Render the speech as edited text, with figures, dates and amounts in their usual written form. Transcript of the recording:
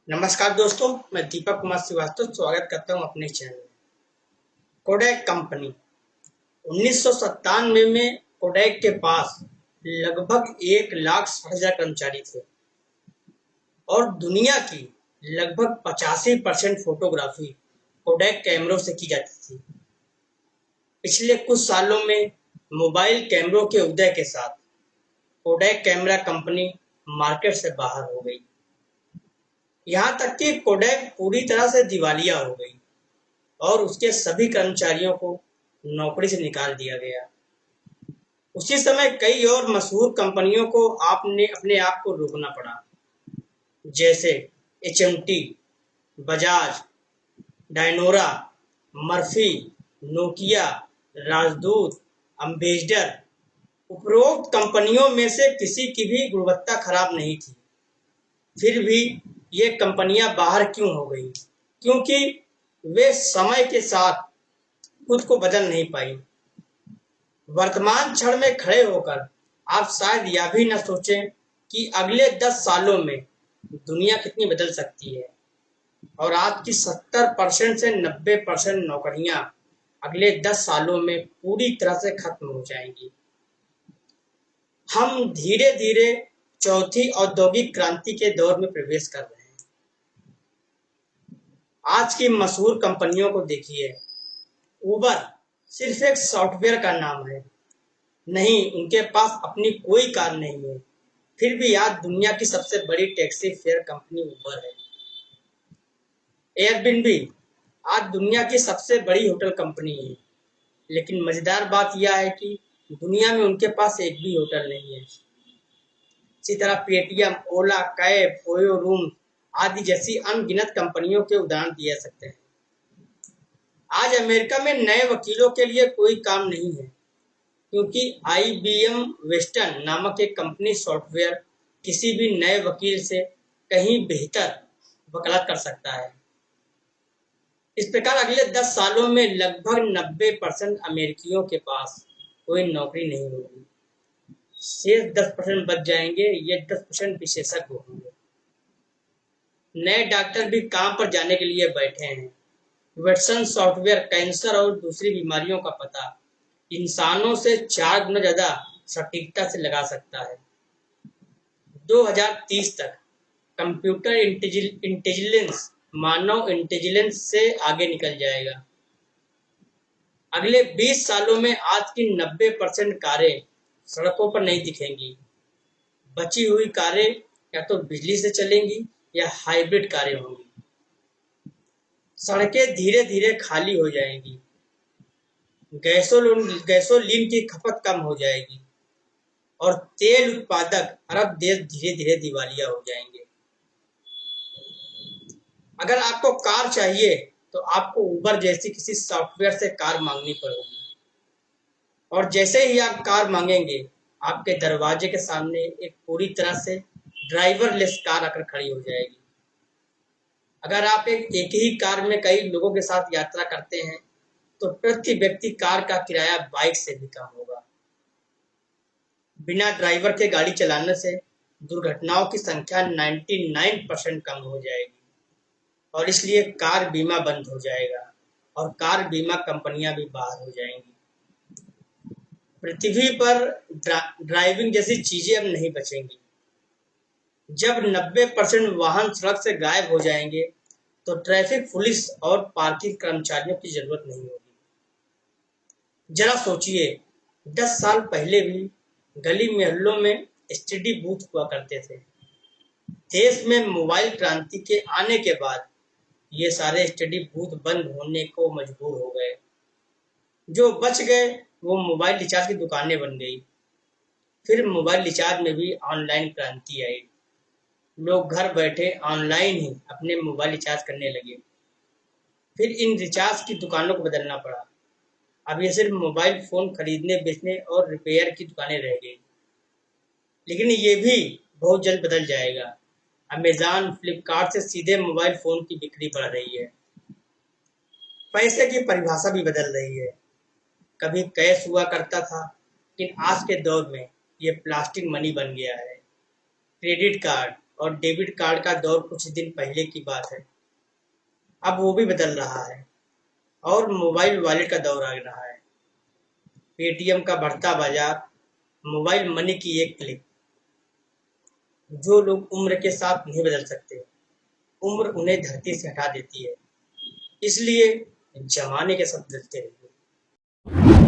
नमस्कार दोस्तों, मैं दीपक कुमार श्रीवास्तव स्वागत करता हूं अपने चैनल में। कोडैक कंपनी 1997 में कोडैक के पास लगभग 1,60,000 कर्मचारी थे और दुनिया की लगभग 85% फोटोग्राफी कोडैक कैमरों से की जाती थी। पिछले कुछ सालों में मोबाइल कैमरों के उदय के साथ कोडैक कैमरा कंपनी मार्केट से बाहर हो गई। यहाँ तक कि कोडैक पूरी तरह से दिवालिया हो गई और उसके सभी कर्मचारियों को नौकरी से निकाल दिया गया। उसी समय कई और मशहूर कंपनियों को आपने अपने आप को रोकना पड़ा, जैसे HMT, Bajaj, Dyanora, Murphy, Nokia, राजदूत, अम्बेसडर। उपरोक्त कंपनियों में से किसी की भी गुणवत्ता खराब नहीं थी, फिर भी ये कंपनियां बाहर क्यों हो गई? क्योंकि वे समय के साथ खुद को बदल नहीं पाई। वर्तमान क्षण में खड़े होकर आप शायद यह भी न सोचें कि अगले 10 सालों में दुनिया कितनी बदल सकती है और आज की 70% से 90% नौकरियां अगले 10 सालों में पूरी तरह से खत्म हो जाएंगी। हम धीरे धीरे चौथी औद्योगिक क्रांति के दौर में प्रवेश कर रहे हैं। आज की मशहूर कंपनियों को देखिए। उबर सिर्फ एक सॉफ्टवेयर का नाम है, नहीं, उनके पास अपनी कोई कार नहीं है, फिर भी आज दुनिया की सबसे बड़ी टैक्सी फेयर कंपनी उबर है। एयरबीएनबी आज दुनिया की सबसे बड़ी होटल कंपनी है, लेकिन मजेदार बात यह है कि दुनिया में उनके पास एक भी होटल नहीं है। इसी तरह पेटीएम, ओला, कैब, ओयो रूम आदि जैसी अनगिनत कंपनियों के उदाहरण दिए जा सकते हैं। आज अमेरिका में नए वकीलों के लिए कोई काम नहीं है, क्योंकि आईबीएम वेस्टर्न नामक एक कंपनी सॉफ्टवेयर किसी भी नए वकील से कहीं बेहतर वकालत कर सकता है। इस प्रकार अगले 10 सालों में लगभग 90% अमेरिकियों के पास कोई नौकरी नहीं होगी। शेष 10% बच जाएंगे, ये 10% विशेषज्ञ होंगे। नए डॉक्टर भी काम पर जाने के लिए बैठे हैं। वेटसन सॉफ्टवेयर कैंसर और दूसरी बीमारियों का पता इंसानों से 4 गुना ज्यादा सटीकता से लगा सकता है। 2030 तक कंप्यूटर इंटेलिजेंस मानव इंटेलिजेंस से आगे निकल जाएगा। अगले 20 सालों में आज की 90% कारें सड़कों पर नहीं दिखेंगी। बची हुई कारें या तो बिजली से चलेंगी या हाइब्रिड कारें होंगी। सड़कें धीरे धीरे खाली हो जाएंगी। गैसोलीन की खपत कम हो जाएगी और तेल उत्पादक अरब देश धीरे धीरे दिवालिया हो जाएंगे। अगर आपको कार चाहिए तो आपको उबर जैसी किसी सॉफ्टवेयर से कार मांगनी पड़ेगी, और जैसे ही आप कार मांगेंगे आपके दरवाजे के सामने एक पूरी तरह से ड्राइवरलेस कार आकर खड़ी हो जाएगी। अगर आप एक ही कार में कई लोगों के साथ यात्रा करते हैं तो प्रति व्यक्ति कार का किराया बाइक से भी कम होगा। बिना ड्राइवर के गाड़ी चलाने से दुर्घटनाओं की संख्या 99% कम हो जाएगी और इसलिए कार बीमा बंद हो जाएगा और कार बीमा कंपनियां भी बाहर हो जाएंगी। पृथ्वी पर ड्राइविंग जैसी चीजें अब नहीं बचेंगी। जब 90% वाहन सड़क से गायब हो जाएंगे तो ट्रैफिक पुलिस और पार्किंग कर्मचारियों की जरूरत नहीं होगी। जरा सोचिए, 10 साल पहले भी गली मोहल्लों में एसटीडी बूथ हुआ करते थे। देश में मोबाइल क्रांति के आने के बाद ये सारे एसटीडी बूथ बंद होने को मजबूर हो गए। जो बच गए वो मोबाइल रिचार्ज की दुकानें बन गई। फिर मोबाइल रिचार्ज में भी ऑनलाइन क्रांति आई। लोग घर बैठे ऑनलाइन ही अपने मोबाइल रिचार्ज करने लगे। फिर इन रिचार्ज की दुकानों को बदलना पड़ा। अब ये सिर्फ मोबाइल फोन खरीदने, बेचने और रिपेयर की दुकानें रह गई। लेकिन ये भी बहुत जल्द बदल जाएगा। अमेजॉन, फ्लिपकार्ट से सीधे मोबाइल फोन की बिक्री बढ़ रही है। पैसे की परिभाषा भी बदल रही है। कभी कैश हुआ करता था, लेकिन आज के दौर में ये प्लास्टिक मनी बन गया है। क्रेडिट कार्ड, और डेबिट कार्ड का दौर कुछ दिन पहले की बात है। अब वो भी बदल रहा है और मोबाइल वॉलेट का दौर आ रहा है। पेटीएम का बढ़ता बाजार, मोबाइल मनी की एक क्लिक। जो लोग उम्र के साथ नहीं बदल सकते, उम्र उन्हें धरती से हटा देती है। इसलिए जमाने के साथ बदलते रहिए।